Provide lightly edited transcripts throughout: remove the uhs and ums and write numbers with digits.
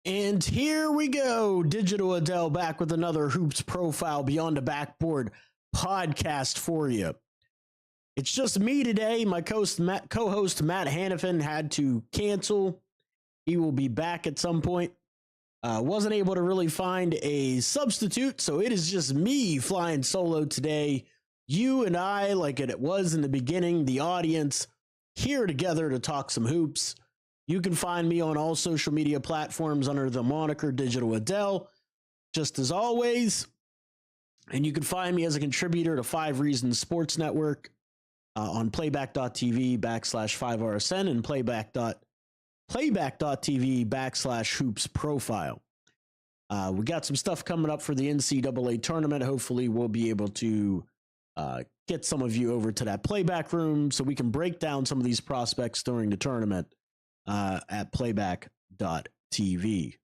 And here we go. Digital Adel back with another Hoops Profile Beyond the Backboard podcast for you. It's just me today. My co-host Matt Hannafin had to cancel. He will be back at some point. Wasn't able to really find a substitute, so it is just me flying solo today. You and I, like it was in the beginning, the audience, here together to talk some hoops. You can find me on all social media platforms under the moniker Digital Adel, just as always. And you can find me as a contributor to 5 Reasons Sports Network on playback.tv/5RSN and playback.tv/hoops profile. We got some stuff coming up for the NCAA tournament. Hopefully we'll be able to get some of you over to that playback room so we can break down some of these prospects during the tournament at playback.tv.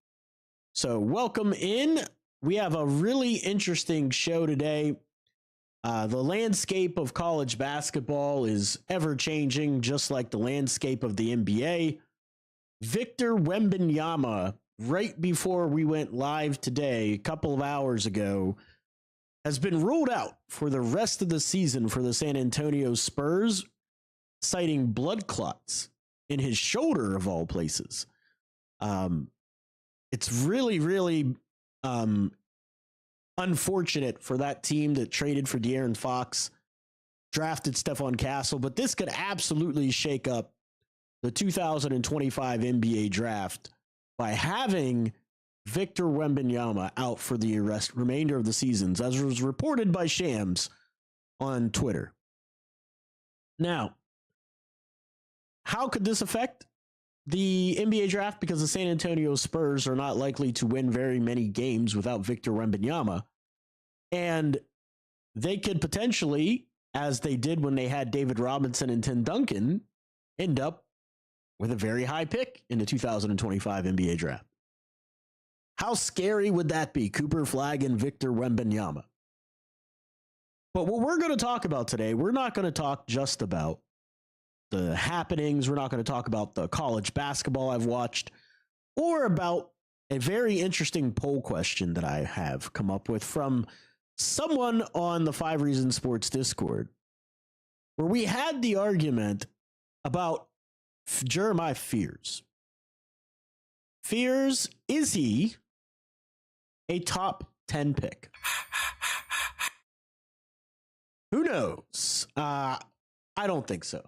So welcome in. We have a really interesting show today. The landscape of college basketball is ever changing, just like the landscape of the NBA. Victor Wembanyama, right before we went live today, a couple of hours ago, has been ruled out for the rest of the season for the San Antonio Spurs, citing blood clots in his shoulder, of all places. It's really unfortunate for that team that traded for De'Aaron Fox, drafted Stephon Castle, but this could absolutely shake up the 2025 NBA draft by having Victor Wembanyama out for the remainder of the seasons, as was reported by Shams on Twitter. Now, how could this affect the NBA draft? Because the San Antonio Spurs are not likely to win very many games without Victor Wembanyama. And they could potentially, as they did when they had David Robinson and Tim Duncan, end up with a very high pick in the 2025 NBA draft. How scary would that be? Cooper Flagg and Victor Wembanyama. But what we're going to talk about today, we're not going to talk just about the happenings. We're not going to talk about the college basketball I've watched or about a very interesting poll question that I have come up with from someone on the 5 Reasons Sports Discord, where we had the argument about Jeremiah Fears. Fears, is he a top 10 pick? Who knows? I don't think so.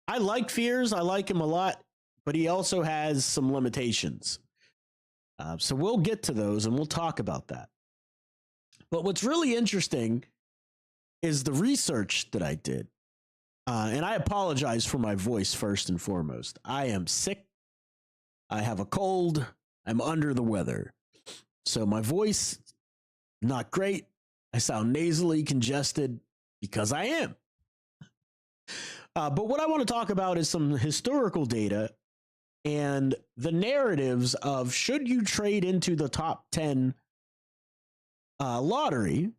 I like Fears. I like him a lot, but he also has some limitations. So we'll get to those and we'll talk about that. But what's really interesting is the research that I did. And I apologize for my voice first and foremost. I am sick. I have a cold. I'm under the weather. So my voice, not great. I sound nasally congested because I am. But what I want to talk about is some historical data and the narratives of, should you trade into the top 10 lottery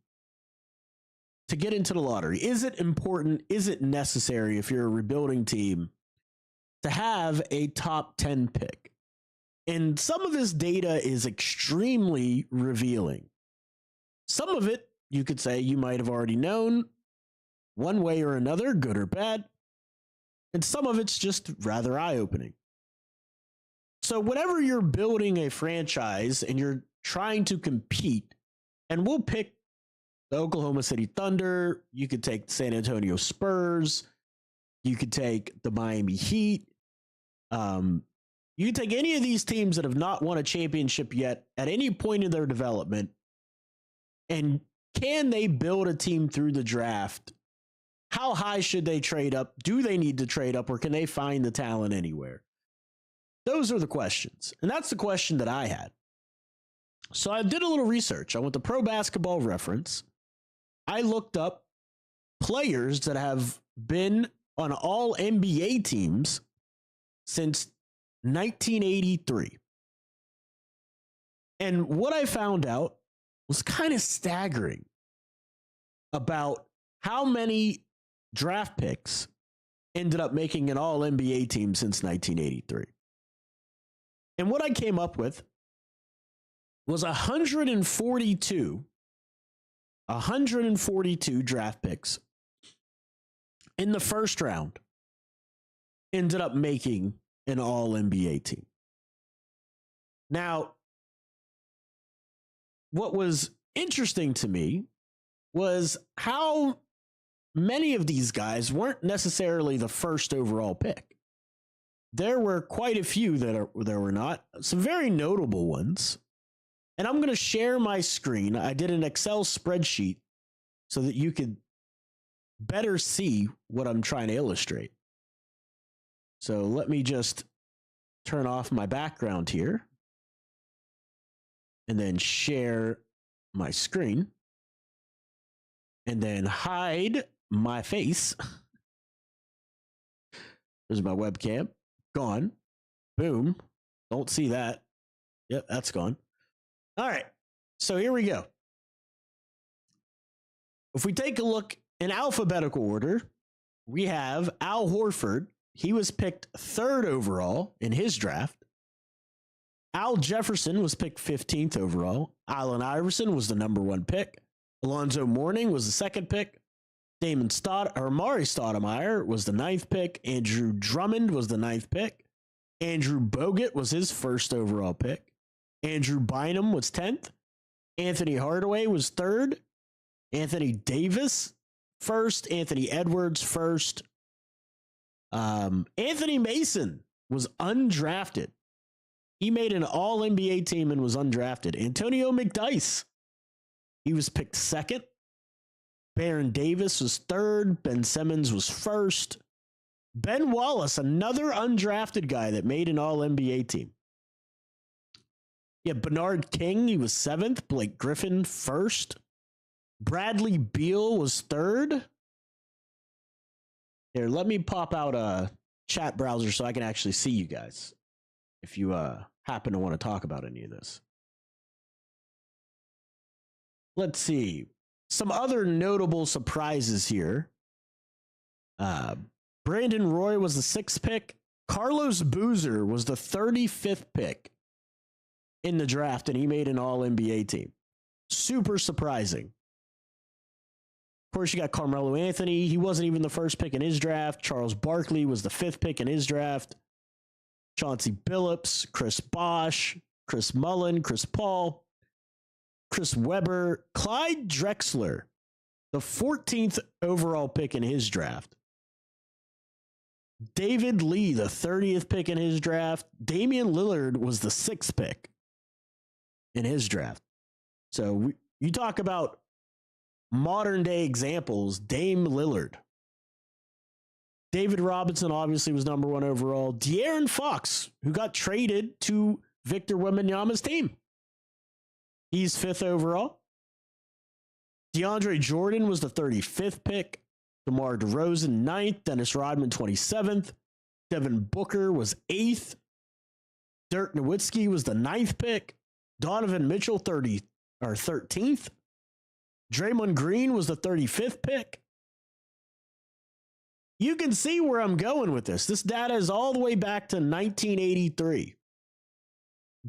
to get into the lottery? Is it important? Is it necessary, if you're a rebuilding team, to have a top 10 pick? And some of this data is extremely revealing. Some of it, you could say, you might have already known one way or another, good or bad. And some of it's just rather eye-opening. So whenever you're building a franchise and you're trying to compete, and we'll pick the Oklahoma City Thunder, you could take the San Antonio Spurs, you could take the Miami Heat, you can take any of these teams that have not won a championship yet at any point in their development, and can they build a team through the draft? How high should they trade up? Do they need to trade up, or can they find the talent anywhere? Those are the questions. And that's the question that I had. So I did a little research. I went to Pro Basketball Reference. I looked up players that have been on all NBA teams since 1983. And what I found out was kind of staggering about how many draft picks ended up making an all NBA team since 1983. And what I came up with was 142 draft picks in the first round ended up making an all NBA team. Now, what was interesting to me was how many of these guys weren't necessarily the first overall pick. There were quite a few that were not, some very notable ones. And I'm going to share my screen. I did an Excel spreadsheet so that you could better see what I'm trying to illustrate. So let me just turn off my background here and then share my screen and then hide my face. There's my webcam. Gone. Boom. Don't see that. Yep, that's gone. All right. So here we go. If we take a look in alphabetical order, we have Al Horford. He was picked 3rd overall in his draft. Al Jefferson was picked 15th overall. Allen Iverson was the number 1 pick. Alonzo Mourning was the 2nd pick. Mari Stoudemire was the 9th pick. Andrew Drummond was the 9th pick. Andrew Bogut was his 1st overall pick. Andrew Bynum was 10th. Anthony Hardaway was 3rd. Anthony Davis 1st. Anthony Edwards 1st. Anthony Mason was undrafted. He made an all NBA team and was undrafted. Antonio McDyess, he was picked 2nd. Baron Davis was 3rd. Ben Simmons was 1st. Ben Wallace, another undrafted guy that made an all NBA team. Yeah, Bernard King, he was 7th. Blake Griffin, 1st. Bradley Beal was 3rd. Here, let me pop out a chat browser so I can actually see you guys if you happen to want to talk about any of this. Let's see. Some other notable surprises here. Brandon Roy was the 6th pick. Carlos Boozer was the 35th pick in the draft, and he made an all-NBA team. Super surprising. Of course, you got Carmelo Anthony. He wasn't even the 1st pick in his draft. Charles Barkley was the 5th pick in his draft. Chauncey Billups, Chris Bosh, Chris Mullen, Chris Paul, Chris Webber, Clyde Drexler, the 14th overall pick in his draft. David Lee, the 30th pick in his draft. Damian Lillard was the 6th pick in his draft. So you talk about modern day examples, Dame Lillard. David Robinson obviously was number 1 overall. De'Aaron Fox, who got traded to Victor Wembanyama's team. He's 5th overall. DeAndre Jordan was the 35th pick. DeMar DeRozan, 9th. Dennis Rodman, 27th. Devin Booker was 8th. Dirk Nowitzki was the 9th pick. Donovan Mitchell, 13th. Draymond Green was the 35th pick. You can see where I'm going with this. This data is all the way back to 1983.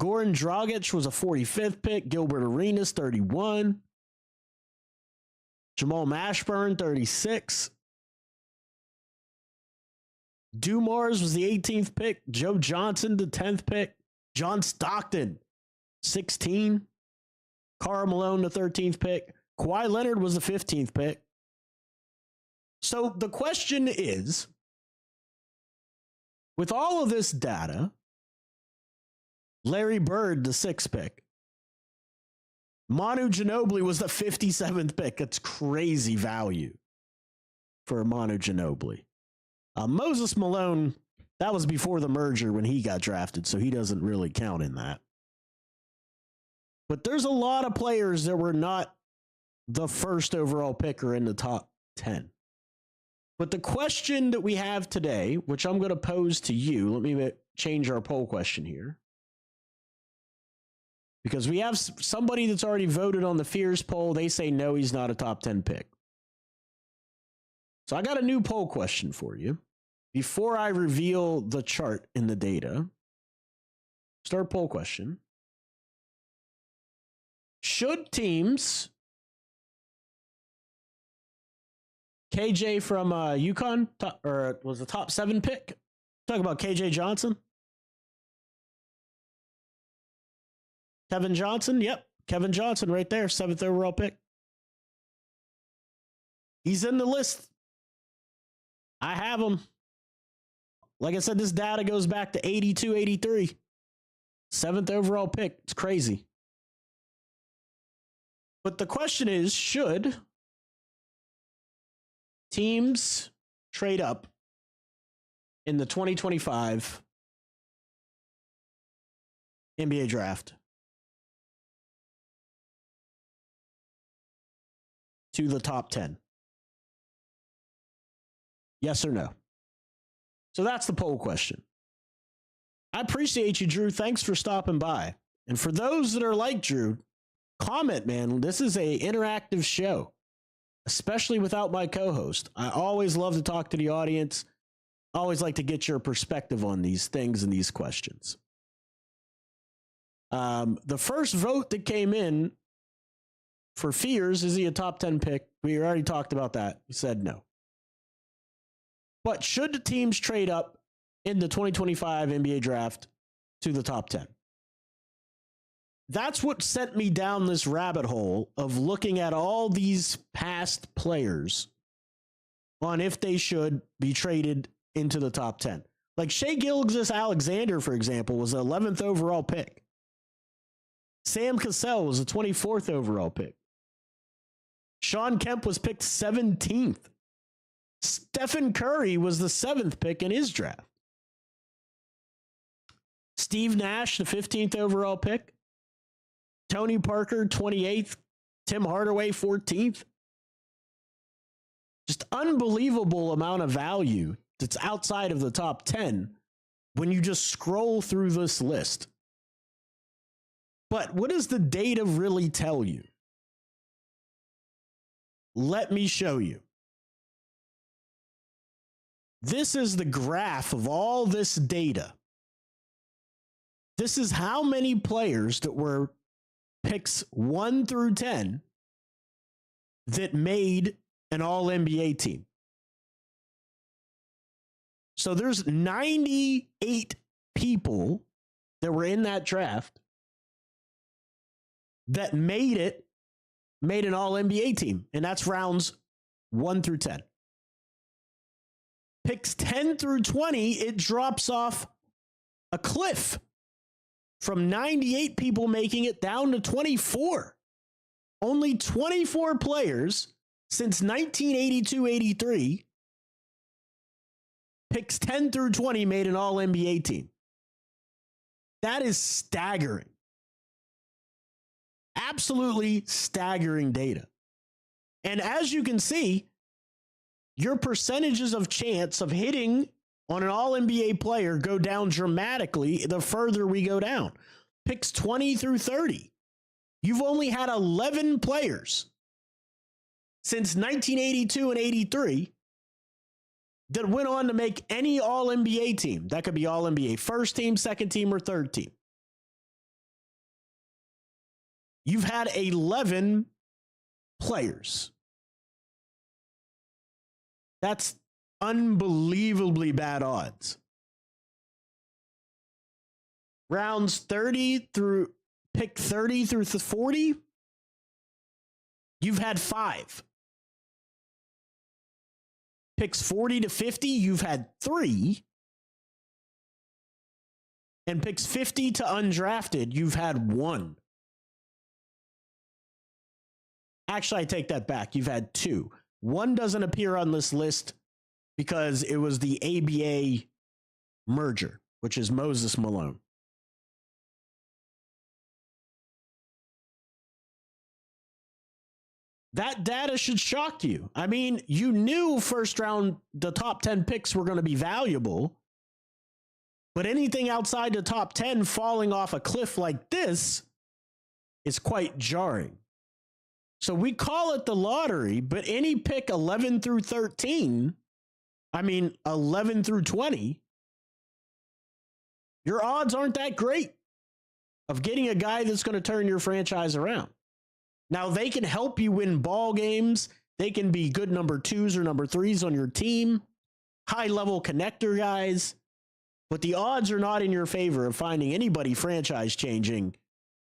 Goran Dragic was a 45th pick. Gilbert Arenas, 31. Jamal Mashburn, 36. Dumars was the 18th pick. Joe Johnson, the 10th pick. John Stockton, 16. Karl Malone, the 13th pick. Kawhi Leonard was the 15th pick. So the question is, with all of this data, Larry Bird, the 6th pick. Manu Ginobili was the 57th pick. That's crazy value for Manu Ginobili. Moses Malone, that was before the merger when he got drafted, so he doesn't really count in that. But there's a lot of players that were not the 1st overall pick or in the top 10. But the question that we have today, which I'm going to pose to you, let me change our poll question here. Because we have somebody that's already voted on the Fears poll. They say no, he's not a top 10 pick. So I got a new poll question for you. Before I reveal the chart in the data, Start poll question. Should teams, KJ from UConn, or was the top 7 pick? Talk about KJ Johnson. Kevin Johnson. Yep. Kevin Johnson right there. 7th overall pick. He's in the list. I have him. Like I said, this data goes back to 82, 83. 7th overall pick. It's crazy. But the question is, should teams trade up in the 2025 NBA draft to the top 10? Yes or no? So that's the poll question. I appreciate you, Drew. Thanks for stopping by. And for those that are like Drew, comment, man. This is an interactive show, especially without my co-host. I always love to talk to the audience. I always like to get your perspective on these things and these questions. The first vote that came in for Fears, is he a top 10 pick? We already talked about that. He said no. But should the teams trade up in the 2025 NBA draft to the top 10? That's what sent me down this rabbit hole of looking at all these past players on if they should be traded into the top 10. Like Shai Gilgeous-Alexander, for example, was the 11th overall pick. Sam Cassell was the 24th overall pick. Sean Kemp was picked 17th. Stephen Curry was the 7th pick in his draft. Steve Nash, the 15th overall pick. Tony Parker, 28th. Tim Hardaway, 14th. Just unbelievable amount of value that's outside of the top 10 when you just scroll through this list. But what does the data really tell you? Let me show you. This is the graph of all this data. This is how many players that were picks 1 through 10 that made an all-NBA team. So there's 98 people that were in that draft that made an all-NBA team. And that's rounds 1 through 10. Picks 10 through 20, it drops off a cliff from 98 people making it down to 24. Only 24 players since 1982-83 picks 10 through 20 made an all-NBA team. That is staggering. Absolutely staggering data. And as you can see, your percentages of chance of hitting on an all-NBA player go down dramatically the further we go down. Picks 20 through 30. You've only had 11 players since 1982 and 83 that went on to make any all-NBA team. That could be all-NBA first team, second team, or third team. You've had 11 players. That's unbelievably bad odds. Rounds 30 through, pick 30 through 40, you've had 5. Picks 40 to 50, you've had 3. And picks 50 to undrafted, you've had 1. Actually, I take that back. You've had 2. 1 doesn't appear on this list because it was the ABA merger, which is Moses Malone. That data should shock you. I mean, you knew first round, the top 10 picks were going to be valuable, but anything outside the top 10 falling off a cliff like this is quite jarring. So we call it the lottery, but any pick 11 through 13, 11 through 20, your odds aren't that great of getting a guy that's going to turn your franchise around. Now, they can help you win ball games. They can be good number 2s or number 3s on your team, high-level connector guys. But the odds are not in your favor of finding anybody franchise changing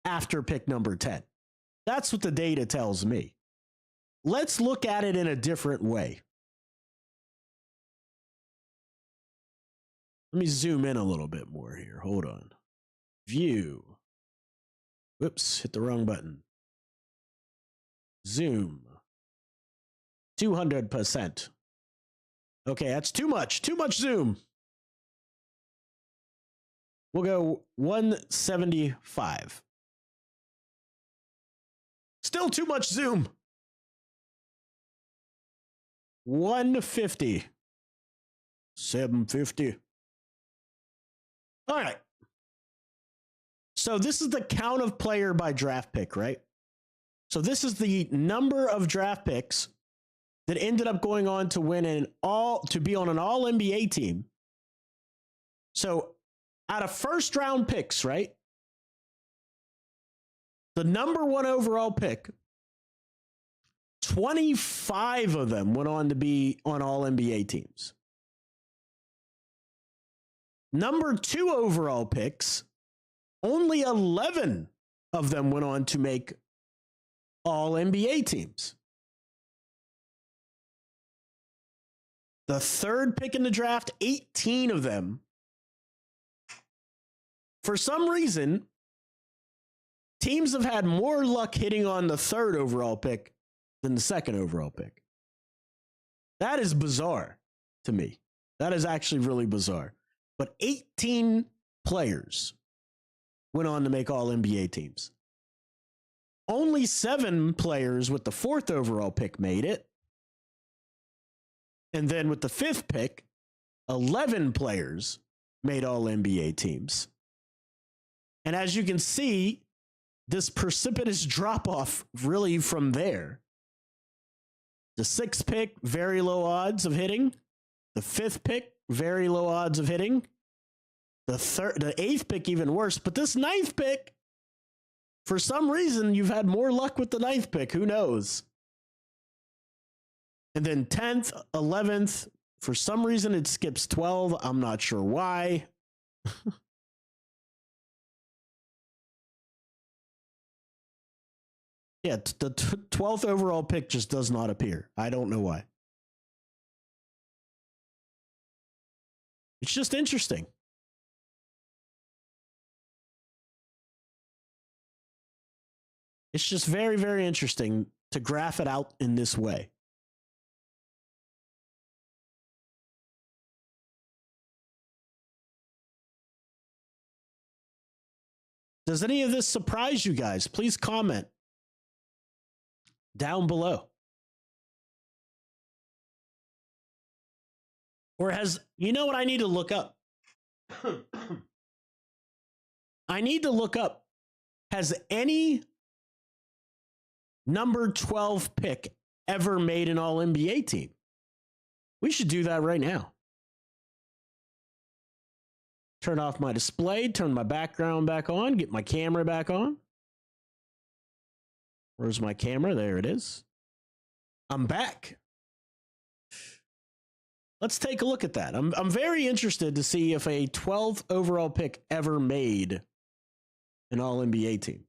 after pick number 10. That's what the data tells me. Let's look at it in a different way. Let me zoom in a little bit more here. Hold on. View. Whoops, hit the wrong button. Zoom. 200%. Okay, that's too much. Too much zoom. We'll go 175. Still too much zoom. 150. 750. All right. So this is the count of player by draft pick, right? So this is the number of draft picks that ended up going on to win to be on an all NBA team. So out of first round picks, right? The number 1 overall pick, 25 of them went on to be on all NBA teams. Number 2 overall picks, only 11 of them went on to make all NBA teams. The 3rd pick in the draft, 18 of them. For some reason, teams have had more luck hitting on the 3rd overall pick than the 2nd overall pick. That is bizarre to me. That is actually really bizarre. But 18 players went on to make all NBA teams. Only 7 players with the 4th overall pick made it. And then with the 5th pick, 11 players made all NBA teams. And as you can see, this precipitous drop off really from there. The 6th pick, very low odds of hitting. The 5th pick, very low odds of hitting. The 8th pick, even worse. But this 9th pick, for some reason, you've had more luck with the 9th pick. Who knows? And then 10th, 11th, for some reason it skips 12. I'm not sure why. Yeah, the 12th overall pick just does not appear. I don't know why. It's just interesting. It's just very, very interesting to graph it out in this way. Does any of this surprise you guys? Please comment down below. Or you know what I need to look up? I need to look up, has any number 12 pick ever made an all NBA team? We should do that right now. Turn off my display, turn my background back on, get my camera back on. Where's my camera? There it is. I'm back. Let's take a look at that. I'm very interested to see if a 12th overall pick ever made an all NBA team.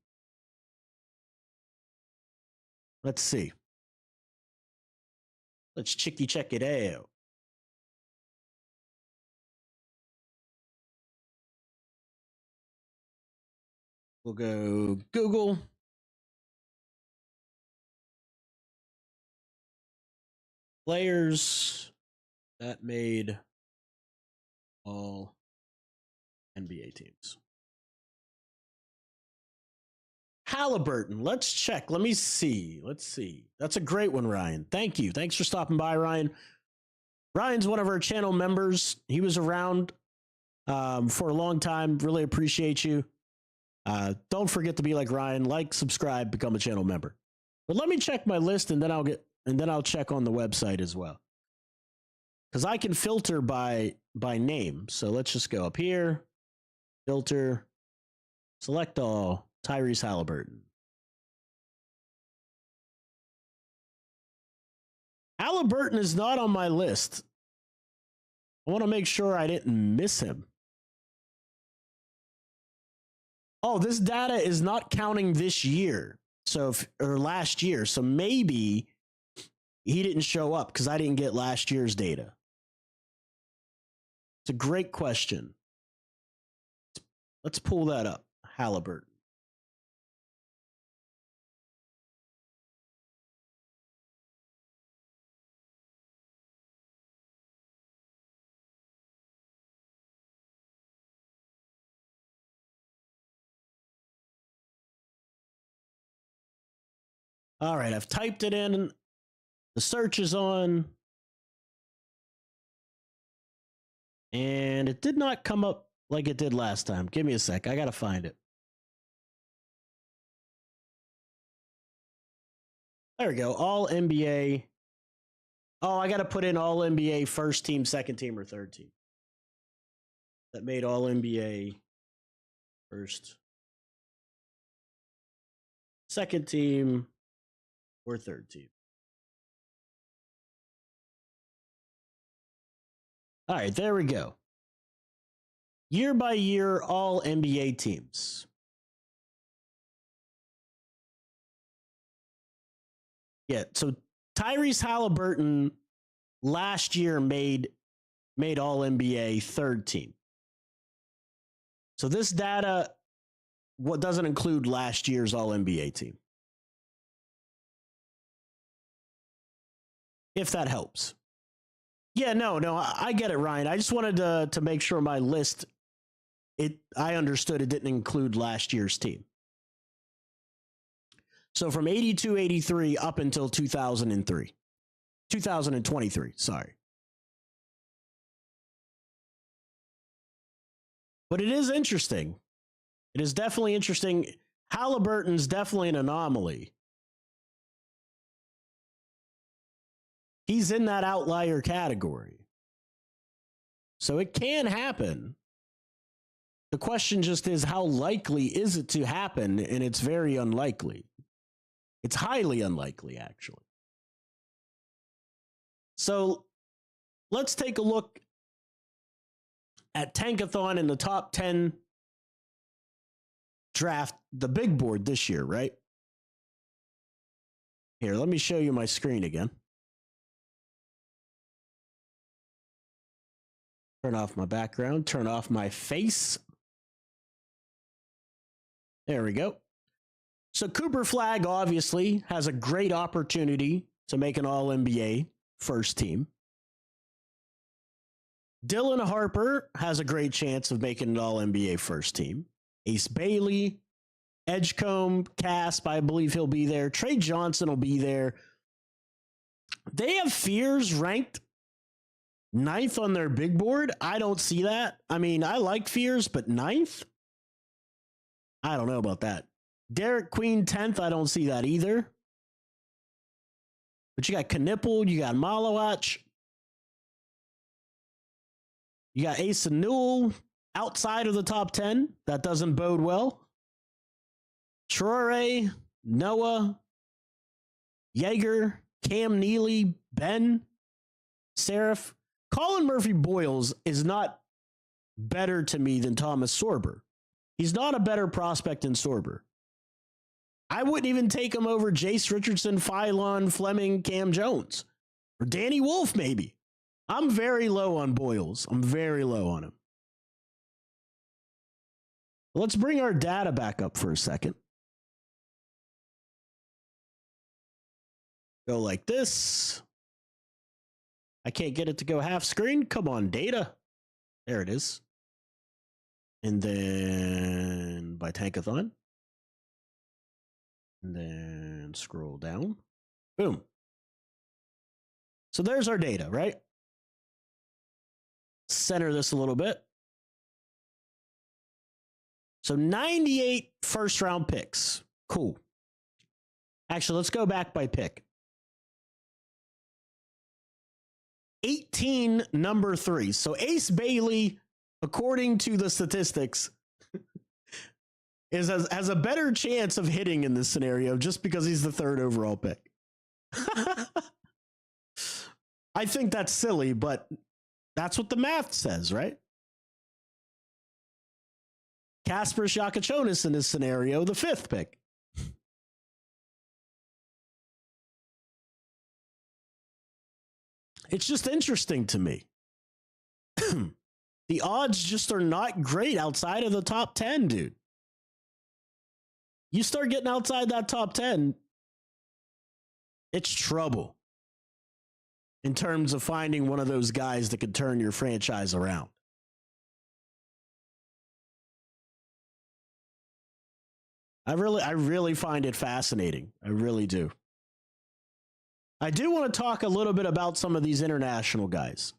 Let's see. Let's check it out. We'll go Google. Players that made all NBA teams. Halliburton. Let's check. Let me see. Let's see. That's a great one, Ryan. Thank you. Thanks for stopping by, Ryan. Ryan's one of our channel members. He was around for a long time. Really appreciate you. Don't forget to be like Ryan. Like, subscribe, become a channel member. But let me check my list, and then I'll check on the website as well, because I can filter by name. So let's just go up here, filter, Select all. Tyrese Halliburton. Halliburton is not on my list. I want to make sure I didn't miss him. Oh, this data is not counting this year. Or last year. So maybe he didn't show up because I didn't get last year's data. It's a great question. Let's pull that up. Halliburton. All right, I've typed it in. The search is on. And it did not come up like it did last time. Give me a sec. I got to find it. There we go. All NBA. Oh, I got to put in all NBA first team, second team, or third team. That made all NBA first, second team, or third team. All right, there we go. Year by year, all NBA teams. Yeah, so Tyrese Halliburton last year made all NBA third team. So this data doesn't include last year's all NBA team. If that helps. Yeah, no, I get it, Ryan. I just wanted to make sure my list, I understood it didn't include last year's team. So from 82, 83 up until 2023, sorry. But it is interesting. It is definitely interesting. Halliburton's definitely an anomaly. He's in that outlier category. So it can happen. The question just is, how likely is it to happen? And it's very unlikely. It's highly unlikely, actually. So let's take a look at Tankathon in the top 10 draft, the big board this year, right? Here, let me show you my screen again. Turn off my background, turn off my face. There we go. So Cooper Flagg obviously has a great opportunity to make an All-NBA first team. Dylan Harper has a great chance of making an All-NBA first team. Ace Bailey, Edgecombe, Casp, I believe he'll be there. Trey Johnson will be there. They have Fears ranked 9th on their big board. I don't see that. I mean, I like Fears, but 9th? I don't know about that. Derek Queen 10th, I don't see that either. But you got Knipple, you got Malawach, you got Asa Newell outside of the top 10. That doesn't bode well. Traore, Noah, Yeager, Cam Neely, Ben, Seraph. Colin Murphy-Boyles is not better to me than Thomas Sorber. He's not a better prospect than Sorber. I wouldn't even take him over Jace Richardson, Phylon, Fleming, Cam Jones, or Danny Wolf, maybe. I'm very low on Boyles. I'm very low on him. Let's bring our data back up for a second. Go like this. I can't get it to go half screen. Come on, data. There it is. And then by Tankathon. And then scroll down. Boom. So there's our data, right? Center this a little bit. So 98 first round picks. Cool. Actually, let's go back by pick. 18 number 3. So Ace Bailey, according to the statistics, has a better chance of hitting in this scenario just because he's the third overall pick. I think that's silly, but that's what the math says, right? Kasper Shakachonis in this scenario, the fifth pick. It's just interesting to me. The odds just are not great outside of the top 10, dude. You start getting outside that top 10, it's trouble in terms of finding one of those guys that could turn your franchise around. I really find it fascinating. I really do. I do want to talk a little bit about some of these international guys.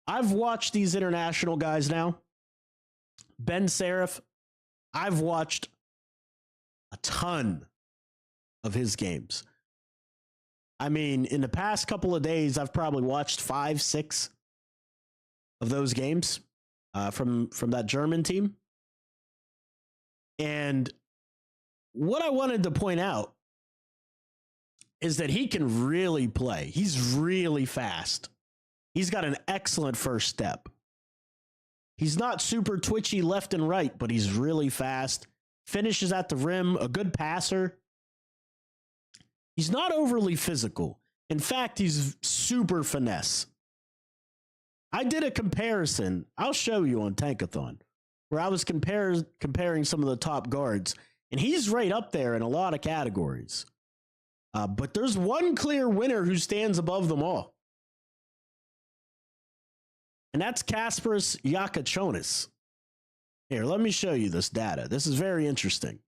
I've watched these international guys now. Ben Seraph, I've watched a ton of his games. I mean, in the past couple of days, I've probably watched 5, 6 of those games from that German team. And what I wanted to point out is that he can really play. He's really fast. He's got an excellent first step. He's not super twitchy left and right, but he's really fast. Finishes at the rim, a good passer. He's not overly physical. In fact, he's super finesse. I did a comparison. I'll show you on Tankathon, where I was comparing some of the top guards, and he's right up there in a lot of categories. But there's one clear winner who stands above them all. And that's Kasparas Jakachonis. Here, let me show you this data. This is very interesting.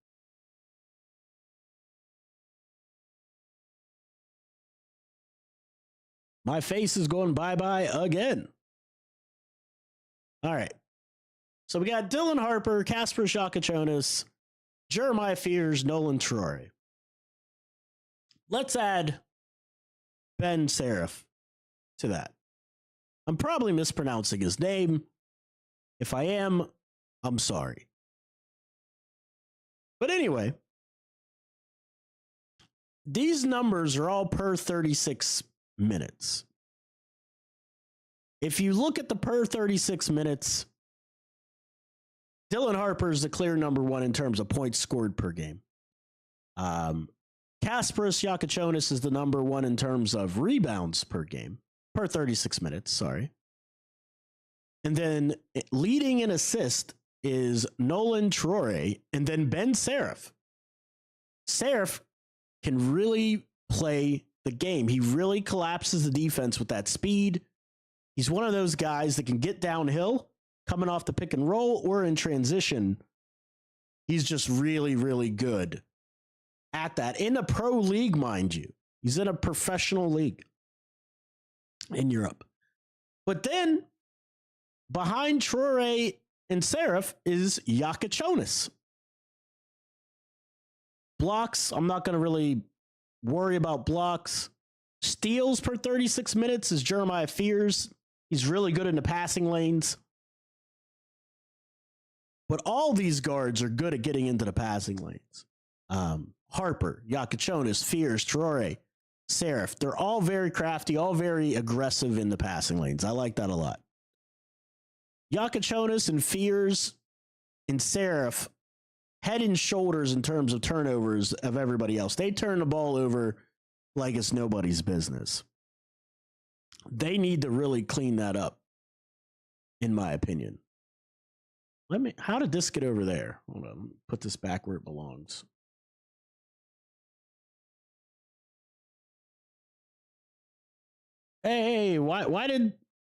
My face is going bye-bye again. All right. So we got Dylan Harper, Kasparas Jakachonis, Jeremiah Fears, Nolan Traore. Let's add Ben Seraph to that. I'm probably mispronouncing his name. If I am, I'm sorry. But anyway, these numbers are all per 36 minutes. If you look at the per 36 minutes, Dylan Harper is the clear number one in terms of points scored per game. Kasparas Jakachonis is the number one in terms of rebounds per game, per 36 minutes, sorry. And then leading in assist is Nolan Traore, and then Ben Seraph. Seraph can really play the game. He really collapses the defense with that speed. He's one of those guys that can get downhill, coming off the pick and roll or in transition. He's just really, really good at that. In a pro league, mind you. He's in a professional league in Europe. But then behind Traore and Seraph is Jakachonis. Blocks, I'm not going to really worry about blocks. Steals per 36 minutes is Jeremiah Fears. He's really good in the passing lanes. But all these guards are good at getting into the passing lanes. Harper, Jakachonis, Fears, Traore, Seraph. They're all very crafty, all very aggressive in the passing lanes. I like that a lot. Jakachonis and Fears and Seraph head and shoulders in terms of turnovers of everybody else. They turn the ball over like it's nobody's business. They need to really clean that up, in my opinion. How did this get over there? Hold on, put this back where it belongs. Hey, why did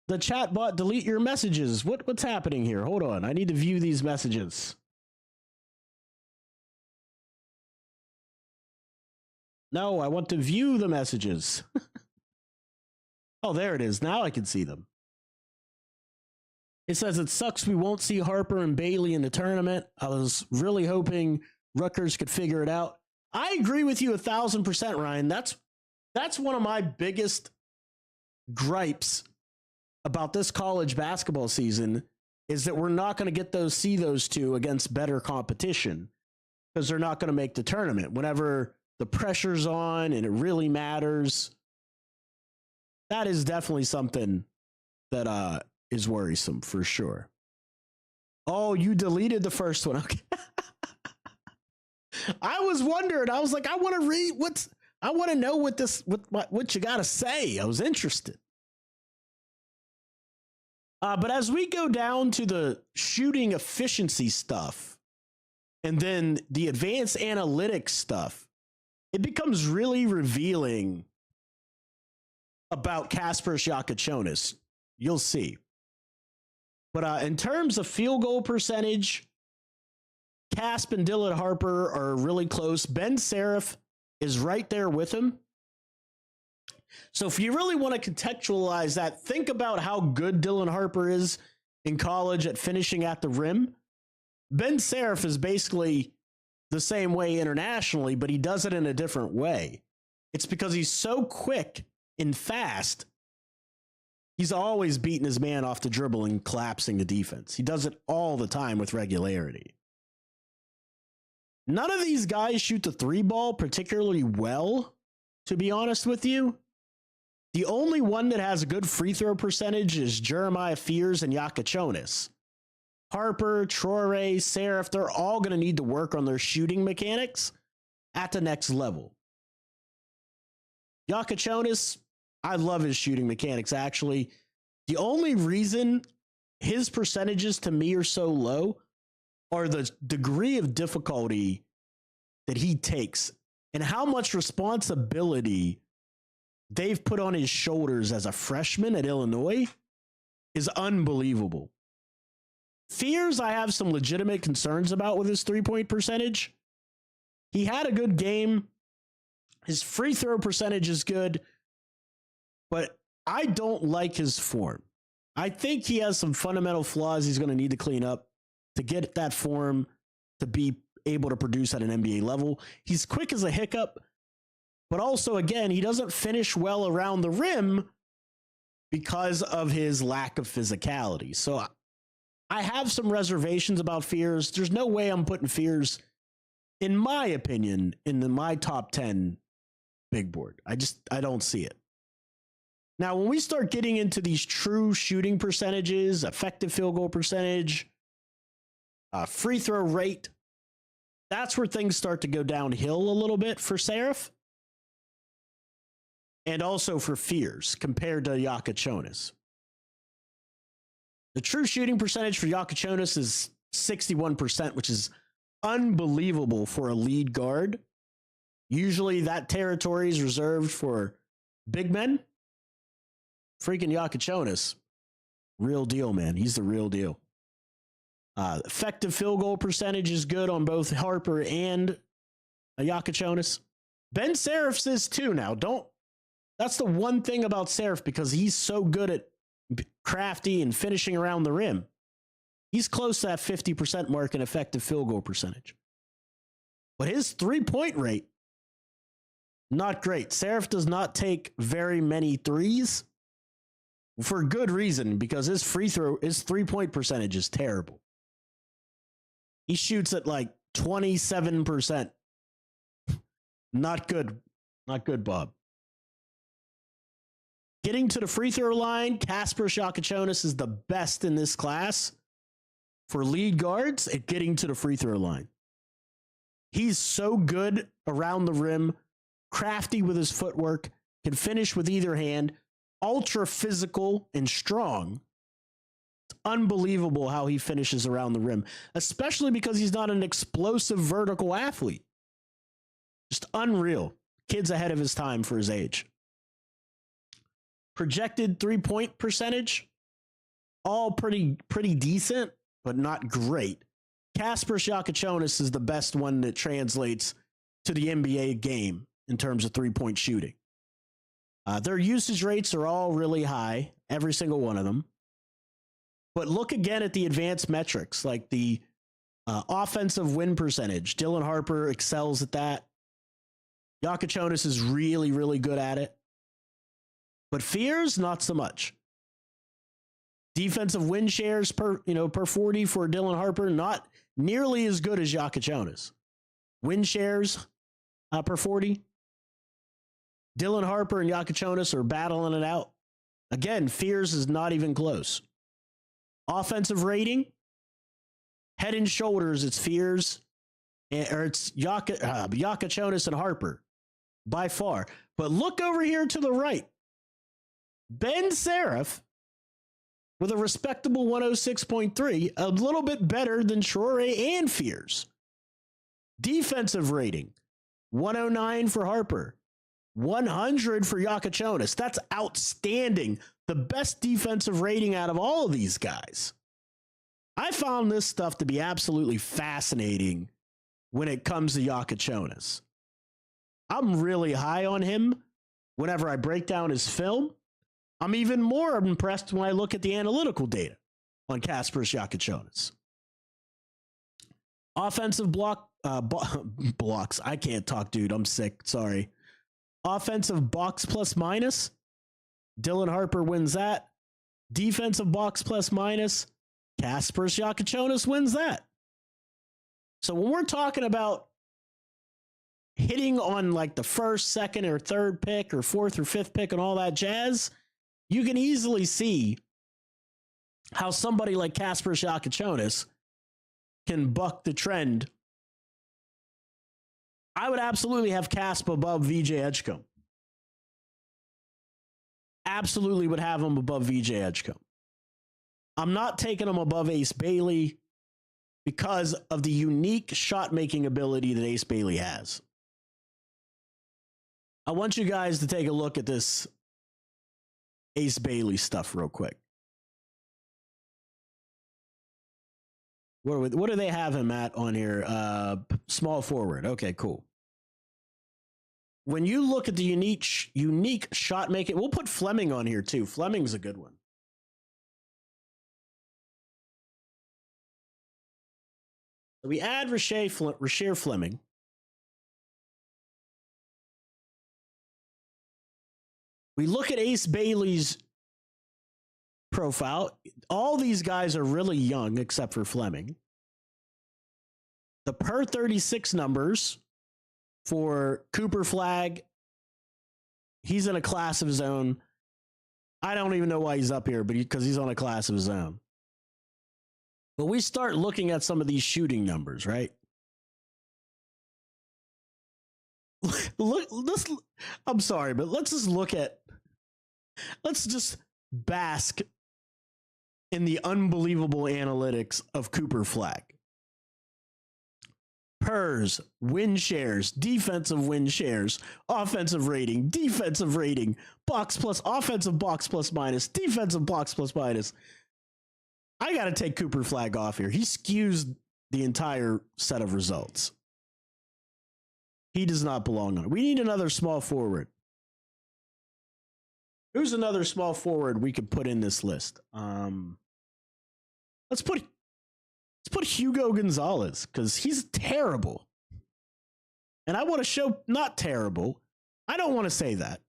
the chat bot delete your messages? What's happening here? Hold on, I need to view these messages. No, I want to view the messages. Oh, there it is. Now I can see them. It says it sucks we won't see Harper and Bailey in the tournament. I was really hoping Rutgers could figure it out. I agree with you 1,000%, Ryan. That's one of my biggest gripes about this college basketball season is that we're not going to get see those two against better competition because they're not going to make the tournament. Whenever the pressure's on and it really matters, that is definitely something that is worrisome for sure. Oh, you deleted the first one. Okay. I was wondering. I was like, I want to read I want to know what you got to say. I was interested. But as we go down to the shooting efficiency stuff and then the advanced analytics stuff, it becomes really revealing about Kasparas Jakučionis. You'll see. But in terms of field goal percentage, Casp and Dylan Harper are really close. Ben Seraph is right there with him. So if you really want to contextualize that, think about how good Dylan Harper is in college at finishing at the rim. Ben Seraph is basically the same way internationally, but he does it in a different way. It's because he's so quick and fast. He's always beating his man off the dribble and collapsing the defense. He does it all the time with regularity. None of these guys shoot the three ball particularly well, to be honest with you. The only one that has a good free throw percentage is Jeremiah Fears and Jakučionis. Harper, Traore, Seraph, they're all going to need to work on their shooting mechanics at the next level. Jakučionis, I love his shooting mechanics, actually. The only reason his percentages to me are so low are the degree of difficulty that he takes and how much responsibility they've put on his shoulders as a freshman at Illinois is unbelievable. Fears, I have some legitimate concerns about with his three-point percentage. He had a good game. His free throw percentage is good, but I don't like his form. I think he has some fundamental flaws he's going to need to clean up to get that form to be able to produce at an NBA level. He's quick as a hiccup, but also, again, he doesn't finish well around the rim because of his lack of physicality. So I have some reservations about Fears. There's no way I'm putting Fears, in my opinion, in my top 10 big board. I don't see it. Now, when we start getting into these true shooting percentages, effective field goal percentage, free throw rate, that's where things start to go downhill a little bit for Seraph and also for Fears compared to Jakučionis. The true shooting percentage for Jakučionis is 61%, which is unbelievable for a lead guard. Usually that territory is reserved for big men. Freaking Jakučionis, real deal, man. He's the real deal. Effective field goal percentage is good on both Harper and Jakučionis. Ben Seraph's is too now. That's the one thing about Seraph, because he's so good at crafty and finishing around the rim. He's close to that 50% mark in effective field goal percentage. But his three-point rate, not great. Seraph does not take very many threes for good reason, because his three-point percentage is terrible. He shoots at like 27%. Not good. Not good, Bob. Getting to the free throw line, Kasparas Jakučionis is the best in this class for lead guards at getting to the free throw line. He's so good around the rim, crafty with his footwork, can finish with either hand, ultra physical and strong. It's unbelievable how he finishes around the rim, especially because he's not an explosive vertical athlete. Just unreal. Kid's ahead of his time for his age. Projected three-point percentage, all pretty decent, but not great. Kasparas Jakučionis is the best one that translates to the NBA game in terms of three-point shooting. Their usage rates are all really high, every single one of them. But look again at the advanced metrics, like the offensive win percentage. Dylan Harper excels at that. Jakučionis is really, really good at it. But Fears, not so much. Defensive win shares per 40 for Dylan Harper, not nearly as good as Yakachonis. Win shares per 40. Dylan Harper and Yakachonis are battling it out. Again, Fears is not even close. Offensive rating, head and shoulders, it's Fears, or it's Yakachonis and Harper by far. But look over here to the right. Ben Seraph with a respectable 106.3, a little bit better than Shore and Fears. Defensive rating, 109 for Harper, 100 for Yakachonis. That's outstanding. The best defensive rating out of all of these guys. I found this stuff to be absolutely fascinating when it comes to Yakachonis. I'm really high on him whenever I break down his film. I'm even more impressed when I look at the analytical data on Kasparas Yakachonis. Offensive blocks. I can't talk, dude. I'm sick. Sorry. Offensive box plus minus. Dylan Harper wins that. Defensive box plus minus. Kasparas Yakachonis wins that. So when we're talking about hitting on like the first, second, or third pick, or fourth or fifth pick, and all that jazz, you can easily see how somebody like Kasparas Yakachonis can buck the trend. I would absolutely have Kasp above VJ Edgecombe. Absolutely would have him above VJ Edgecombe. I'm not taking him above Ace Bailey because of the unique shot-making ability that Ace Bailey has. I want you guys to take a look at this Ace Bailey stuff real quick. What do they have him at on here? Small forward. Okay, cool. When you look at the unique shot making, we'll put Fleming on here too. Fleming's a good one. So we add Rasheer Fleming. We look at Ace Bailey's profile. All these guys are really young except for Fleming. The per 36 numbers for Cooper Flag, he's in a class of his own. I don't even know why he's up here, but because he's on a class of his own. But we start looking at some of these shooting numbers, right? I'm sorry, but let's just bask in the unbelievable analytics of Cooper Flag. PERS, win shares, defensive win shares, offensive rating, defensive rating, box plus, offensive box plus minus, defensive box plus minus. I got to take Cooper Flag off here. He skews the entire set of results. He does not belong on it. We need another small forward. Who's another small forward we could put in this list? Let's put Hugo Gonzalez, because he's terrible. And I want to show not terrible. I don't want to say that.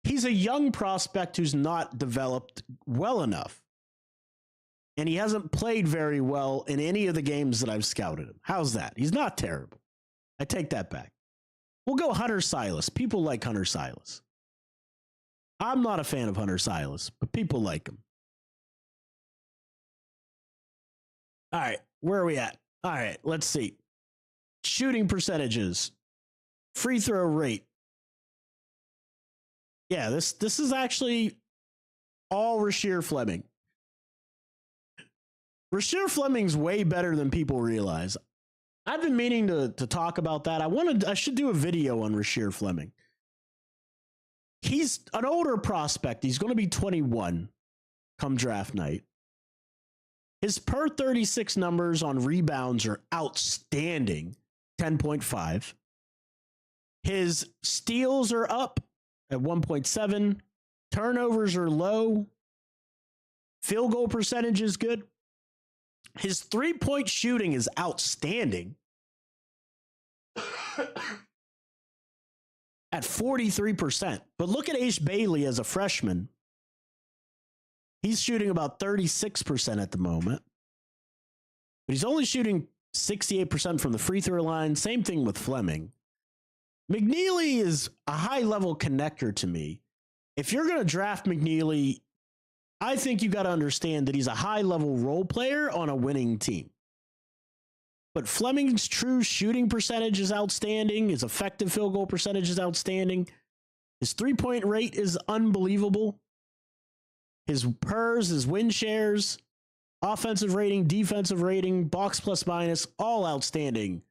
He's a young prospect who's not developed well enough. And he hasn't played very well in any of the games that I've scouted him. How's that? He's not terrible. I take that back. We'll go Hunter Silas. People like Hunter Silas. I'm not a fan of Hunter Silas, but people like him. All right, where are we at? All right, let's see. Shooting percentages, free throw rate. Yeah, this is actually all Rasheer Fleming. Rasheer Fleming's way better than people realize. I've been meaning to talk about that. I should do a video on Rasheer Fleming. He's an older prospect. He's going to be 21 come draft night. His per 36 numbers on rebounds are outstanding, 10.5. His steals are up at 1.7. Turnovers are low. Field goal percentage is good. His three-point shooting is outstanding at 43%. But look at Ace Bailey as a freshman. He's shooting about 36% at the moment, but he's only shooting 68% from the free throw line. Same thing with Fleming. McNeely is a high-level connector to me. If you're going to draft McNeely, I think you got to understand that he's a high-level role player on a winning team. But Fleming's true shooting percentage is outstanding. His effective field goal percentage is outstanding. His three-point rate is unbelievable. His PERs, his win shares, offensive rating, defensive rating, box plus minus, all outstanding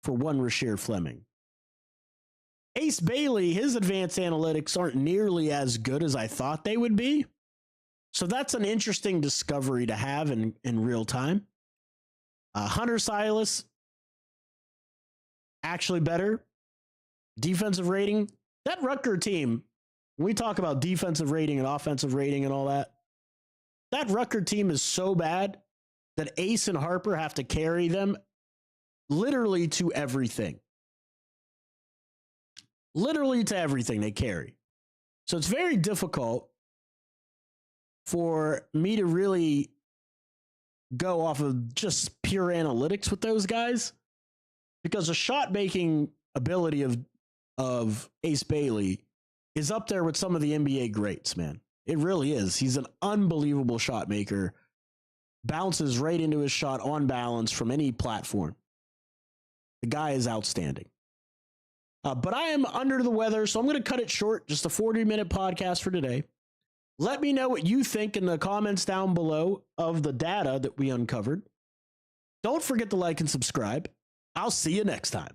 for one Rasheer Fleming. Ace Bailey, his advanced analytics aren't nearly as good as I thought they would be. So that's an interesting discovery to have in real time. Hunter Silas, actually better. Defensive rating. That Rutgers team, when we talk about defensive rating and offensive rating and all that, that Rutgers team is so bad that Ace and Harper have to carry them literally to everything. Literally to everything they carry. So it's very difficult for me to really go off of just pure analytics with those guys, because the shot making ability of Ace Bailey is up there with some of the NBA greats, man. It really is. He's an unbelievable shot maker. Bounces right into his shot on balance from any platform. The guy is outstanding. But I am under the weather, so I'm going to cut it short. Just a 40-minute podcast for today. Let me know what you think in the comments down below of the data that we uncovered. Don't forget to like and subscribe. I'll see you next time.